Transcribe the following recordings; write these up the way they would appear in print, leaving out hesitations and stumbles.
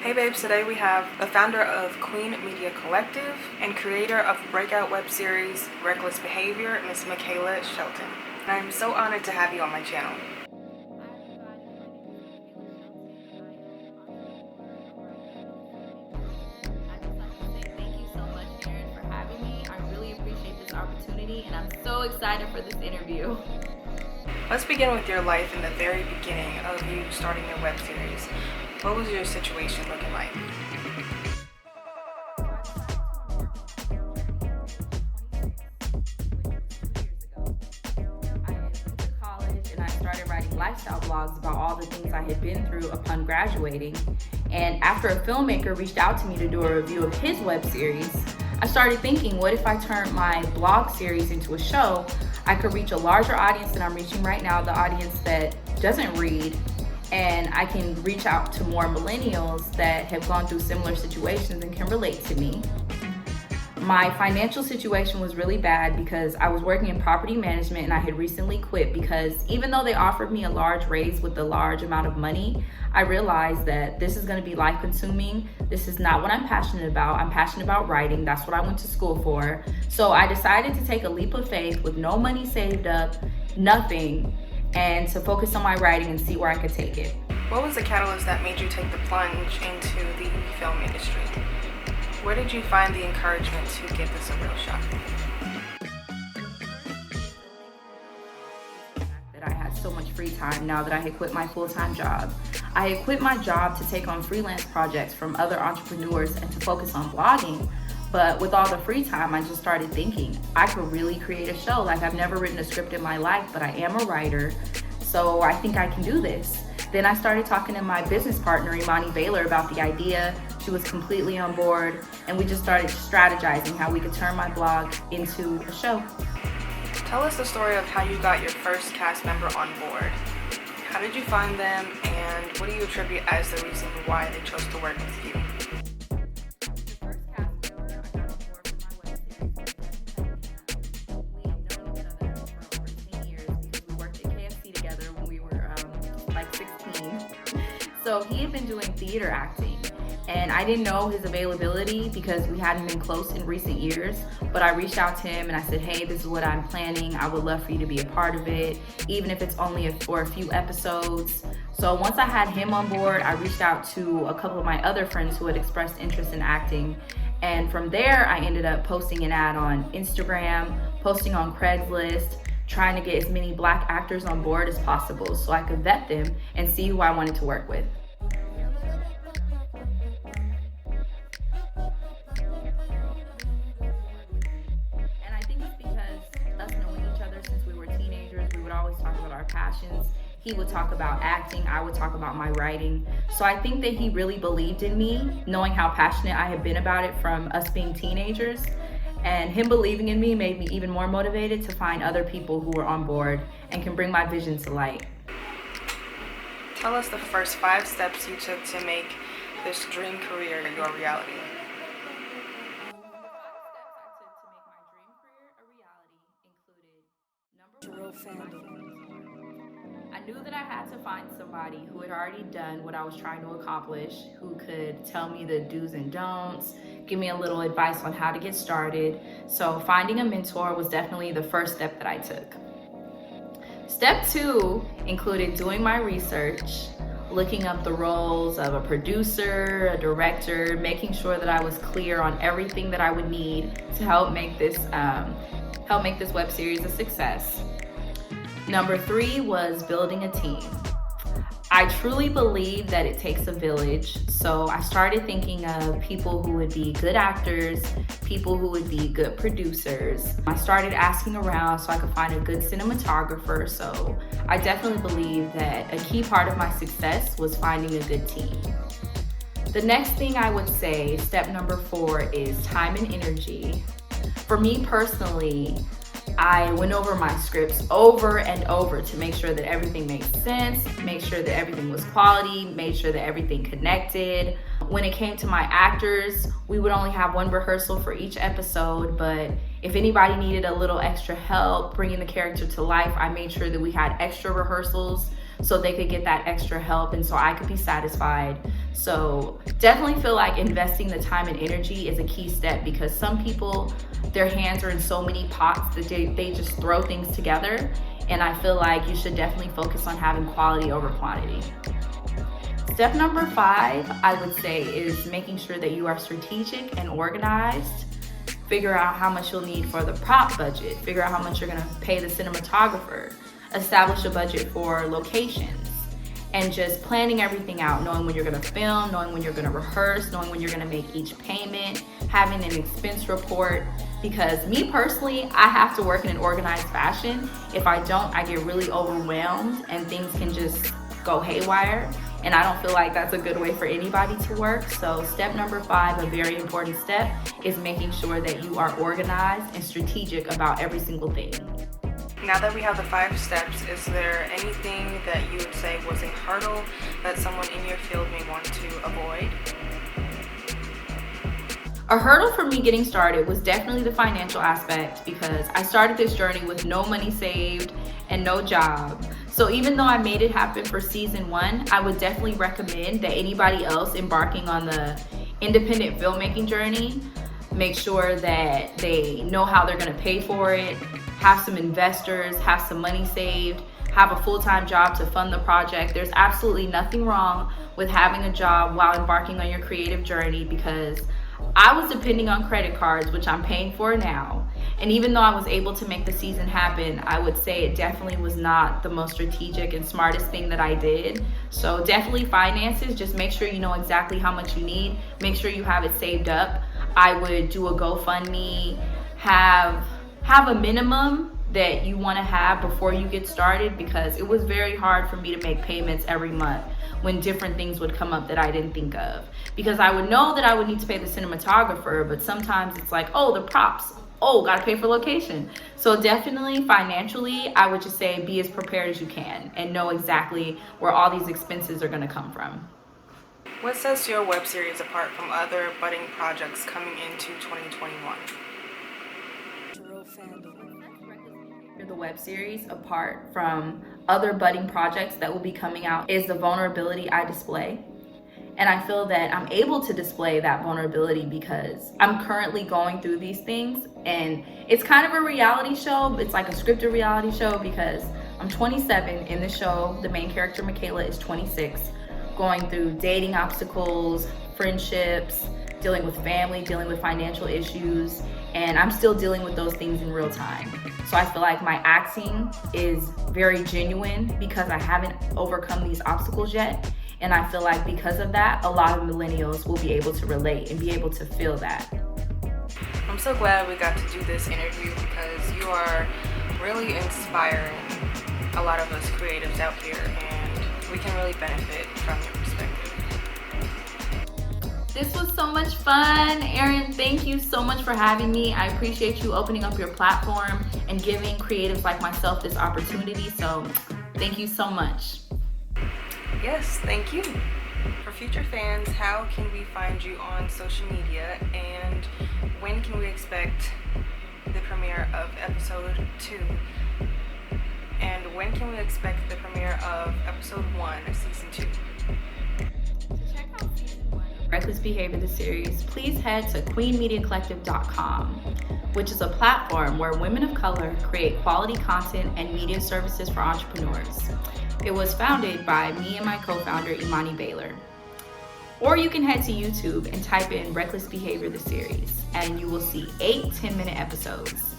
Hey babes, today we have the founder of Queen Media Collective and creator of breakout web series Reckless Behavior, Miss Michaela Shelton. I'm so honored to have you on my channel. Thank you so much, Erin, for having me. I really appreciate this opportunity and I'm so excited for this interview. Let's begin with your life in the very beginning of you starting your web series. What was your situation looking like? I started writing lifestyle blogs about all the things I had been through upon graduating. And after a filmmaker reached out to me to do a review of his web series, I started thinking, what if I turned my blog series into a show? I could reach a larger audience than I'm reaching right now, the audience that doesn't read, and I can reach out to more millennials that have gone through similar situations and can relate to me. My financial situation was really bad because I was working in property management and I had recently quit because even though they offered me a large raise with a large amount of money, I realized that this is going to be life consuming. This is not what I'm passionate about. I'm passionate about writing. That's what I went to school for. So I decided to take a leap of faith with no money saved up, nothing, and to focus on my writing and see where I could take it. What was the catalyst that made you take the plunge into the film industry? Where did you find the encouragement to give this a real shot? That I had so much free time now that I had quit my full-time job. I had quit my job to take on freelance projects from other entrepreneurs and to focus on blogging. But with all the free time, I just started thinking, I could really create a show. Like, I've never written a script in my life, but I am a writer, so I think I can do this. Then I started talking to my business partner, Imani Baylor, about the idea. She was completely on board, and we just started strategizing how we could turn my blog into a show. Tell us the story of how you got your first cast member on board. How did you find them, and what do you attribute as the reason why they chose to work with you? So he had been doing theater acting, and I didn't know his availability because we hadn't been close in recent years, but I reached out to him and I said, hey, this is what I'm planning. I would love for you to be a part of it, even if it's only for a few episodes. So once I had him on board, I reached out to a couple of my other friends who had expressed interest in acting. And from there, I ended up posting an ad on Instagram, posting on Craigslist, trying to get as many Black actors on board as possible so I could vet them and see who I wanted to work with. And I think it's because us knowing each other since we were teenagers, we would always talk about our passions. He would talk about acting, I would talk about my writing. So I think that he really believed in me, knowing how passionate I had been about it from us being teenagers. And him believing in me made me even more motivated to find other people who were on board and can bring my vision to light. Tell us the first 5 steps you took to make this dream career your reality. I knew that I had to find somebody who had already done what I was trying to accomplish, who could tell me the do's and don'ts, give me a little advice on how to get started. So finding a mentor was definitely the first step that I took. Step 2 included doing my research, looking up the roles of a producer, a director, making sure that I was clear on everything that I would need to help make this web series a success. Number 3 was building a team. I truly believe that it takes a village, so I started thinking of people who would be good actors, people who would be good producers. I started asking around so I could find a good cinematographer, so I definitely believe that a key part of my success was finding a good team. The next thing I would say, step number 4, is time and energy. For me personally, I went over my scripts over and over to make sure that everything made sense, make sure that everything was quality, made sure that everything connected. When it came to my actors, we would only have 1 rehearsal for each episode, but if anybody needed a little extra help bringing the character to life, I made sure that we had extra rehearsals so they could get that extra help and so I could be satisfied. So definitely feel like investing the time and energy is a key step, because some people, their hands are in so many pots that they just throw things together. And I feel like you should definitely focus on having quality over quantity. Step number 5, I would say, is making sure that you are strategic and organized. Figure out how much you'll need for the prop budget. Figure out how much you're gonna pay the cinematographer. Establish a budget for locations. And just planning everything out, knowing when you're gonna film, knowing when you're gonna rehearse, knowing when you're gonna make each payment, having an expense report. Because me personally, I have to work in an organized fashion. If I don't, I get really overwhelmed and things can just go haywire. And I don't feel like that's a good way for anybody to work. So step number 5, a very important step, is making sure that you are organized and strategic about every single thing. Now that we have the 5 steps, is there anything that you would say was a hurdle that someone in your field may want to avoid? A hurdle for me getting started was definitely the financial aspect, because I started this journey with no money saved and no job. So even though I made it happen for season 1, I would definitely recommend that anybody else embarking on the independent filmmaking journey make sure that they know how they're gonna pay for it, have some investors, have some money saved, have a full-time job to fund the project. There's absolutely nothing wrong with having a job while embarking on your creative journey, because I was depending on credit cards, which I'm paying for now. And even though I was able to make the season happen, I would say it definitely was not the most strategic and smartest thing that I did. So definitely finances, just make sure you know exactly how much you need. Make sure you have it saved up. I would do a GoFundMe, have a minimum that you want to have before you get started, because it was very hard for me to make payments every month when different things would come up that I didn't think of. Because I would know that I would need to pay the cinematographer, but sometimes it's like, oh, the props, oh, gotta pay for location. So definitely financially, I would just say be as prepared as you can and know exactly where all these expenses are gonna come from. What sets your web series apart from other budding projects coming into 2021? The web series apart from other budding projects that will be coming out is the vulnerability I display. And I feel that I'm able to display that vulnerability because I'm currently going through these things, and it's kind of a reality show. It's like a scripted reality show, because I'm 27 in the show. The main character, Michaela, is 26, going through dating obstacles, friendships, dealing with family, dealing with financial issues, and I'm still dealing with those things in real time. So I feel like my acting is very genuine because I haven't overcome these obstacles yet. And I feel like because of that, a lot of millennials will be able to relate and be able to feel that. I'm so glad we got to do this interview because you are really inspiring a lot of us creatives out here, and we can really benefit from your perspective. This was so much fun. Erin, thank you so much for having me. I appreciate you opening up your platform and giving creatives like myself this opportunity. So thank you so much. Yes, thank you. For future fans, how can we find you on social media, and when can we expect the premiere of episode 2? And when can we expect the premiere of episode 1 of season 2? To check out season 1 of Reckless Behavior, the series, please head to queenmediacollective.com, which is a platform where women of color create quality content and media services for entrepreneurs. It was founded by me and my co-founder, Imani Baylor. Or you can head to YouTube and type in Reckless Behavior, the series, and you will see 8 10-minute episodes.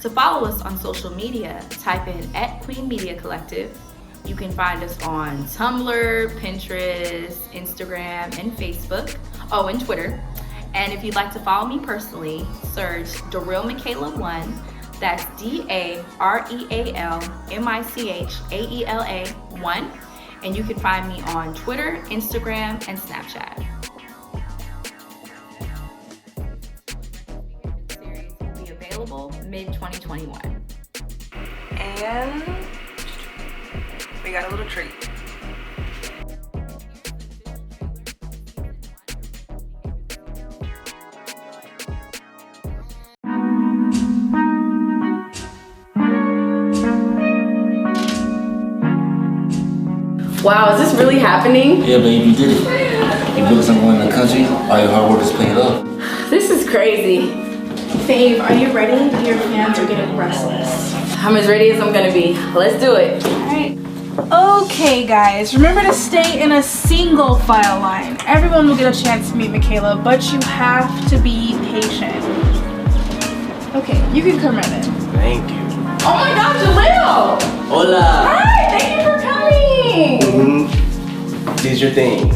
To follow us on social media, type in @Queen Media Collective. You can find us on Tumblr, Pinterest, Instagram, and Facebook. Oh, and Twitter. And if you'd like to follow me personally, search Daryl Michaela 1. That's DAREALMICHAELA 1. And you can find me on Twitter, Instagram, and Snapchat. The series will be available mid-2021. And we got a little treat. Wow, is this really happening? Yeah, babe, you did it. You built somewhere in the country, all your hard work is paid off. This is crazy. Babe, are you ready? Your fans are getting restless. I'm as ready as I'm gonna be. Let's do it. Alright. Okay, guys, remember to stay in a single file line. Everyone will get a chance to meet Michaela, but you have to be patient. Okay, you can come right in. Thank you. Oh my God, Jaleel! Hola. Hi, thank you for coming. Did your thing.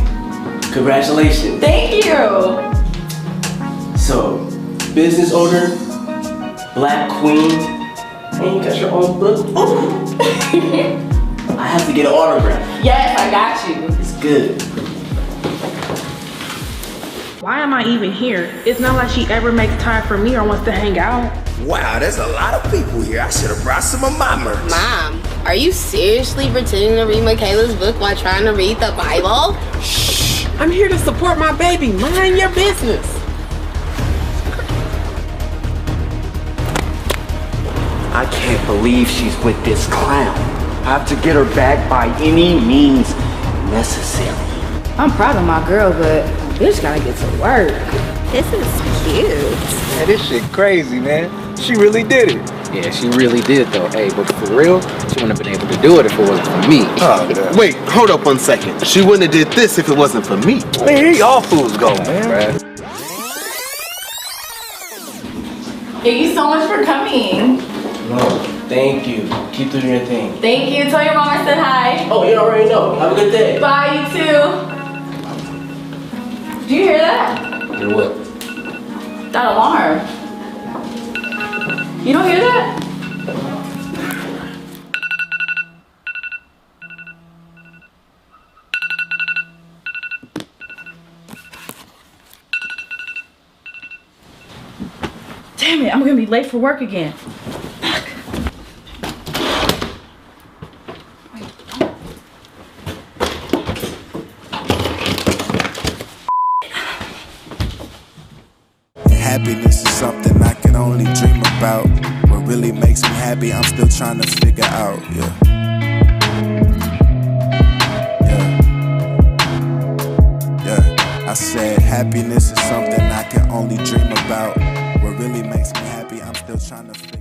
Congratulations. Thank you. So, business owner, black queen, and you got your own book. Ooh. I have to get an autograph. Yes, I got you. It's good. Why am I even here? It's not like she ever makes time for me or wants to hang out. Wow, there's a lot of people here. I should have brought some of my merch. Mom, are you seriously pretending to read Michaela's book while trying to read the Bible? Shh, I'm here to support my baby. Mind your business. I can't believe she's with this clown. I have to get her back by any means necessary. I'm proud of my girl, but bitch gotta get to work. This is cute. Man, this shit crazy, man. She really did it. Yeah, she really did though. Hey, but for real, she wouldn't have been able to do it if it wasn't for me. Oh, wait, hold up 1 second. She wouldn't have did this if it wasn't for me. Man, here all fools go, man. Thank you so much for coming. No, thank you. Keep doing your thing. Thank you. Tell your mom I said hi. Oh, you already know. Have a good day. Bye, you too. Do you hear that? Hear what? That alarm. You don't hear that? Damn it, I'm gonna be late for work again. Happiness is something I can only dream about. What really makes me happy, I'm still trying to figure out. Yeah. I said happiness is something I can only dream about. What really makes me happy, I'm still trying to figure out.